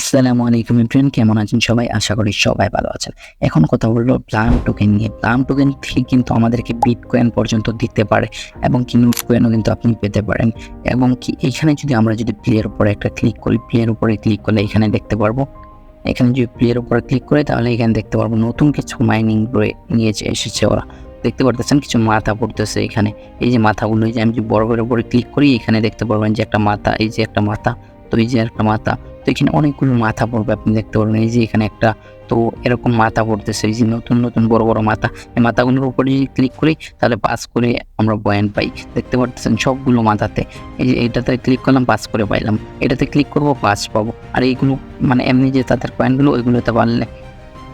আসসালামু আলাইকুম এভরিওয়ান, কেমন আছেন সবাই? আশা করি সবাই ভালো আছেন। এখন কথা বলবো প্লাম টোকেন নিয়ে। প্লাম টোকেন থেকে কিন্তু আমাদেরকে বিটকয়েন পর্যন্ত দিতে পারে এবং কি নোট কয়েনও কিন্তু আপনি পেতে পারেন। এবং কি এখানে আমরা যদি প্লের উপরে একটা ক্লিক করি, প্লের উপরে ক্লিক করলে এখানে দেখতে পারবো, এখানে যদি প্লের উপরে ক্লিক করি তাহলে এখানে দেখতে পারবো নতুন কিছু মাইনিং নিয়েছে এসেছে ওরা। দেখতে পারতেছেন কিছু মাথা পড়তেছে এখানে। এই যে মাথাগুলো, এই যে আমি যদি বর্গের উপরে ক্লিক করি এখানে দেখতে পারবেন যে একটা মাথা, এই যে একটা মাথা, তো এই যে একটা মাথা, তো এখানে অনেকগুলো মাথা পড়বে আপনি দেখতে পারবেন। এই যে এখানে একটা, তো এরকম মাথা পড়তেছে, এই যে নতুন নতুন বড় বড় মাথা। এই মাথাগুলোর উপরে যদি ক্লিক করি তাহলে পাস করে আমরা পয়েন্ট পাই। দেখতে পারতেছেন সবগুলো মাথাতে। এই যে এটাতে ক্লিক করলাম, পাস করে পাইলাম। এটাতে ক্লিক করবো, পাস পাবো। আর এইগুলো মানে এমনি যে তাদের পয়েন্টগুলো ওইগুলোতে পারলে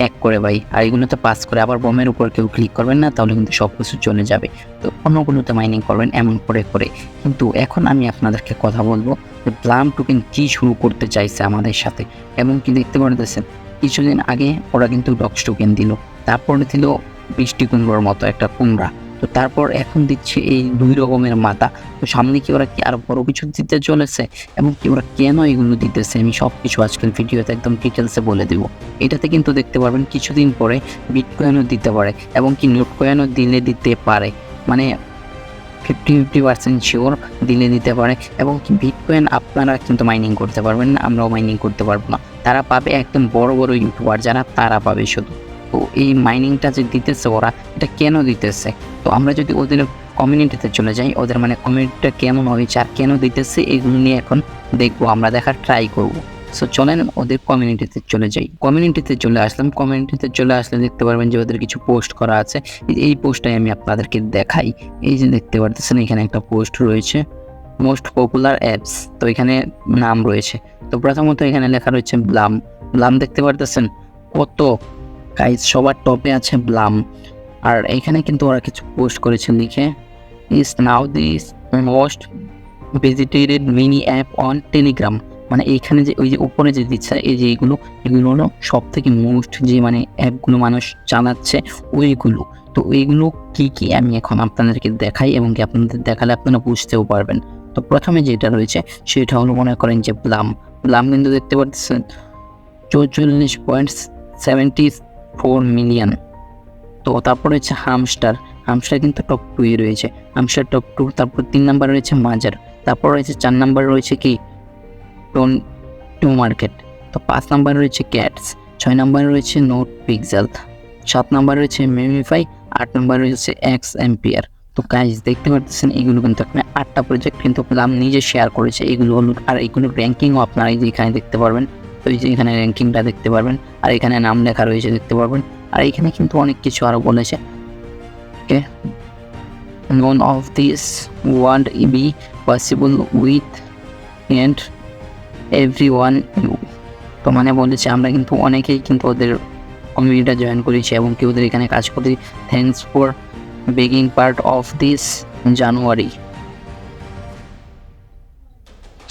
এক করে ভাই, আর এগুলোতে পাস করে আবার বমের উপর কেউ ক্লিক করবেন না, তাহলে কিন্তু সব কিছু চলে যাবে। তো অন্যগুলোতে মাইনিং করবেন এমন করে করে। কিন্তু এখন আমি আপনাদেরকে কথা বলবো যে প্লাম টোকেন কি শুরু করতে চাইছে আমাদের সাথে। এবং কি দেখতে পারতেছেন কিছুদিন আগে ওরা কিন্তু ডক্স টোকেন দিল, তারপরে দিল বৃষ্টি কুমড়োর মতো একটা কুমড়া, তো তারপর এখন দিচ্ছে এই 2 রকমের মাথা। তো সামনে কি ওরা কি আরো বড় কিছু দিতে চলেছে এবং কি ওরা কেন এগুলো দিতেছে, আমি সব কিছু আজকের ভিডিওতে একদম ডিটেলসে বলে দিব। এটাতে কিন্তু দেখতে পারবেন কিছুদিন পরে বিটকয়েনও দিতে পারে এবং কি নোট কয়েনও দিতে পারে, মানে 50% শিওর দিলে দিতে পারে। এবং কি বিটকয়েন আপনারা কিন্তু মাইনিং করতে পারবেন না, আমরাও মাইনিং করতে পারবো না। তারা পাবে একদম বড় বড় ইউটিউবার যারা, তারা পাবে শুধু। তো এই মাইনিংটা যে দিতেছে ওরা, এটা কেন দিতেছে? তো আমরা যদি ওদের কমিউনিটিতে চলে যাই, ওদের মানে কমিউনিটিটা কেমন হয়েছে আর কেন দিতেছে এগুলো নিয়ে এখন দেখবো, আমরা দেখার ট্রাই করব। সো চলেন ওদের কমিউনিটিতে চলে যাই। কমিউনিটিতে চলে আসলাম। কমিউনিটিতে চলে আসলে দেখতে পারবেন যে ওদের কিছু পোস্ট করা আছে। এই পোস্টটাই আমি আপনাদেরকে দেখাই। এই যে দেখতে পারতেছেন এখানে একটা পোস্ট রয়েছে, মোস্ট পপুলার অ্যাপস। তো এখানে নাম রয়েছে। তো প্রথমত এখানে লেখা রয়েছে ব্লাম। ব্লাম দেখতে পারতেছেন কত গাইস, সবার টপে আছে ব্লাম। আর এখানে কিন্তু ওরা কিছু পোস্ট করেছে লিখে, is now this most visited mini app on Telegram. মানে এইখানে যে ওই যে উপরে যে দিচ্ছে এই যে এগুলো হলো সব থেকে মোস্ট যে মানে অ্যাপগুলো মানুষ চালাচ্ছে ওইগুলো। তো এইগুলো কি কি আমি এখন আপনাদেরকে দেখাই এবং কি আপনাদের দেখালে আপনারা বুঝতেও পারবেন। তো প্রথমে যেটা রয়েছে সেটা হলো মনে করেন যে ব্লাম। ব্লাম কিন্তু দেখতে পাচ্ছেন 44.74 মিলিয়ন। তো তারপরে হচ্ছে হামস্টার। হামস্টার কিন্তু টপ 2 এ রয়েছে, হামস্টার টপ 2। তারপর 3 নম্বরে রয়েছে মাজার। তারপর রয়েছে 4 নম্বরে রয়েছে কি টু মার্কেট। তো 5 নম্বরে রয়েছে ক্যাটস। 6 নম্বরে রয়েছে নোট পিক্সেল। 7 নম্বরে রয়েছে মেমিফাই। 8 নম্বরে রয়েছে এক্স এম্পিয়ার। তো গাইজ দেখতে পাচ্ছেন এগুলো কিন্তু আপনি 8টা প্রজেক্ট কিন্তু প্লাম নিজে শেয়ার করেছে। এগুলো হলো, আর এইগুলোর র্যাঙ্কিংও আপনারা এই যে এখানে দেখতে পারবেন। তো এই যে এখানে র্যাঙ্কিংটা দেখতে পারবেন, আর এখানে নাম লেখা রয়েছে দেখতে পারবেন। আর এখানে কিন্তু অনেক কিছু আরো বলেছে। ওকে, none of this won't be possible with and everyone you। তো মানে বলেছে আমরা কিন্তু অনেকেই কিন্তু ওদের কমিউনিটিটা জয়েন করেছি এবং কি ওদের এখানে কাজ করি। Thanks for begging part of this January.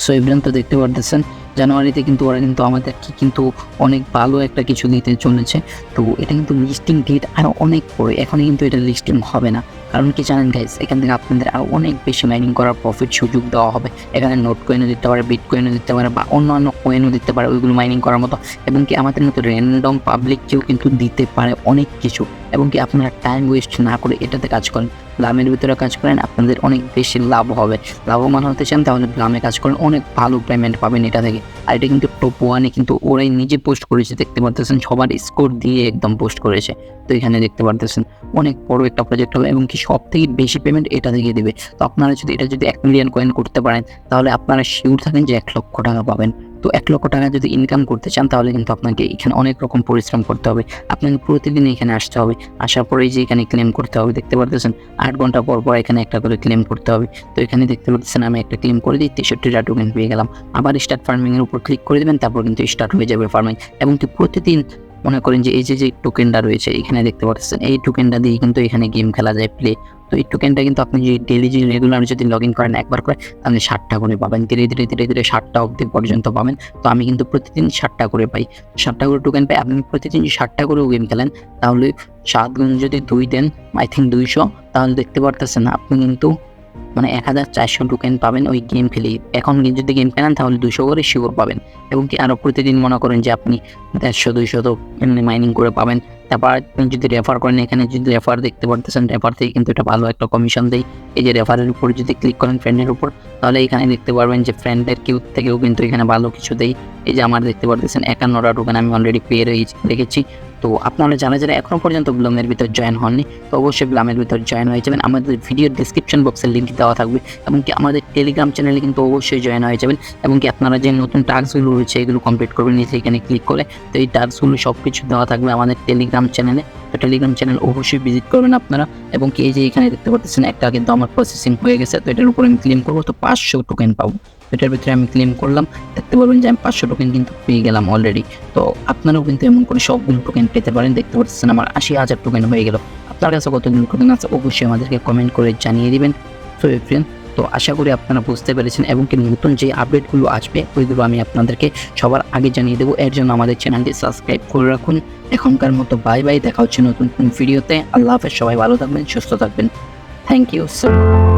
So everyone, তো দেখতে পারতেছেন জানুয়ারিতে কিন্তু ওরা কিন্তু আমাদেরকে কিন্তু অনেক ভালো একটা কিছু দিতে চলেছে। তো এটা কিন্তু লিস্টিং ডেট আরও অনেক পরে, এখনই কিন্তু এটা লিস্টিং হবে না। কারণ কি জানেন গাইস, এখান থেকে আপনাদের আরও অনেক বেশি মাইনিং করার প্রফিট সুযোগ দেওয়া হবে। এখানে নোট কয়েনও দিতে পারে, বিট কয়েনও দিতে পারে, বা অন্যান্য কয়েনও দিতে পারে ওইগুলো মাইনিং করার মতো। এবং কি আমাদের মতো র্যান্ডম পাবলিককেও কিন্তু দিতে পারে অনেক কিছু। এবং কি আপনারা টাইম ওয়েস্ট না করে এটাতে কাজ করেন, ব্লামের ভিতরে কাজ করেন, আপনাদের অনেক বেশি লাভ হবে। লাভবান হতে চান তাহলে ব্লামে কাজ করেন, অনেক ভালো পেমেন্ট পাবেন এটা থেকে। আর এটা কিন্তু টপ 1-এ কিন্তু ওরাই নিজে পোস্ট করেছে, দেখতে পারতেছেন সবার স্কোর দিয়ে একদম পোস্ট করেছে। তো এখানে দেখতে পারতেছেন অনেক বড় একটা প্রজেক্ট হবে এবং কি সব থেকে বেশি পেমেন্ট এটা থেকে দেবে। তো আপনারা যদি এটা যদি 1 মিলিয়ন কয়েন করতে পারেন তাহলে আপনারা শিওর থাকেন যে 1 লক্ষ টাকা পাবেন। তো 1 লক্ষ টাকা যদি ইনকাম করতে চান তাহলে কিন্তু আপনাকে এখানে অনেক রকম পরিশ্রম করতে হবে। আপনাকে প্রতিদিন এখানে আসতে হবে, আসার পরেই যে এখানে ক্লেম করতে হবে। দেখতে পারতেছেন 8 ঘন্টা পর পর এখানে একটা করে ক্লেম করতে হবে। তো এখানে দেখতে পাচ্ছেন আমি একটা ক্লেম করে দিই, 63টা টোকেন পেয়ে গেলাম। আবার স্টার্ট ফার্মিং এর উপর ক্লিক করে দেবেন, তারপর কিন্তু স্টার্ট হয়ে যাবে ফার্মিং। এবং কি প্রতিদিন মনে করেন যে এই যে টোকেনটা রয়েছে এখানে দেখতে পাচ্ছেন, এই টোকেনটা দিয়ে কিন্তু এখানে গেম খেলা যায় প্লে। তো এই টোকেনটা কিন্তু আপনি যদি ডেইলি রেগুলার যদি লগ ইন করেন একবার করে, তাহলে 60টা করে পাবেন। ধীরে ধীরে 60টা অবধি পর্যন্ত পাবেন। তো আমি কিন্তু প্রতিদিন 60টা করে পাই, 60টা করে টোকেন পাই। আপনি প্রতিদিন 60টা করেও গেম খেলেন তাহলে 7 গুণ যদি 2 দেন, আই থিঙ্ক 200, তাহলে দেখতে পারতেছেন আপনি কিন্তু মানে 1400 টোকেন পাবেন ওই গেম খেলেই। এখন যদি গেম খেলেন তাহলে 200 করে শিওর পাবেন, এবং কি আরও প্রতিদিন মনে করেন যে আপনি 150-200 তো মাইনিং করে পাবেন। তারপর আপনি যদি রেফার করেন, এখানে যদি রেফার দেখতে পারতেছেন, রেফার থেকে কিন্তু এটা ভালো একটা কমিশন দেয়। এই যে রেফারের উপর যদি ক্লিক করেন ফ্রেন্ডের উপর, তাহলে এখানে দেখতে পারবেন যে ফ্রেন্ডের কিউ থেকেও কিন্তু এখানে ভালো কিছু দেয়। এই যে আমার দেখতে পারতেছেন 51টা টোকেন আমি অলরেডি পেয়ে রেখেছি। তো আপনারা যারা এখনো পর্যন্ত ব্লামের ভিতর জয়েন হননি, তো অবশ্যই ব্লামের ভিতর জয়েন হয়ে যাবেন। আমাদের ভিডিওর ডিসক্রিপশন বক্সের লিঙ্ক দেওয়া থাকবে, এবং কি আমাদের টেলিগ্রাম চ্যানেলে কিন্তু অবশ্যই জয়েন হয়ে যাবেন। এবং কি আপনারা যে নতুন টাস্কগুলো রয়েছে এগুলো কমপ্লিট করবেন নিচে এখানে ক্লিক করে। তো এই টাস্কগুলো সব কিছু দেওয়া থাকবে আমাদের টেলিগ্রাম চ্যানেলে। তো টেলিগ্রাম চ্যানেল অবশ্যই ভিজিট করবেন আপনারা। এবং কি এই যে এখানে দেখতে পাচ্ছেন একটা কিন্তু আমার প্রসেসিং হয়ে গেছে, তো এটার উপর আমি ক্লেম করবো, তো 500 টোকেন পাবো। এটার ভিতরে আমি ক্লেম করলাম, দেখতে পারবেন যে আমি 500 টোকেন কিন্তু পেয়ে গেলাম অলরেডি। তো আপনারাও কিন্তু এমন করে সবগুলো টোকেন পেতে পারেন। দেখতে পাচ্ছেন আমার 80,000 টোকেন হয়ে গেল। আপনার কাছে কতগুলো টোকেন আছে অবশ্যই আমাদেরকে কমেন্ট করে জানিয়ে দিবেন। সো ফ্রেন্ড, তো আশা করি আপনারা বুঝতে পেরেছেন, এবং কি নতুন যে আপডেটগুলো আসবে ওইগুলো আমি আপনাদেরকে সবার আগে জানিয়ে দেবো। এর জন্য আমাদের চ্যানেলটি সাবস্ক্রাইব করে রাখুন। এখনকার মতো বাই বাই, দেখা হচ্ছে নতুন কোন ভিডিওতে। আল্লাহ হাফেজ, সবাই ভালো থাকবেন, সুস্থ থাকবেন। Thank you sir.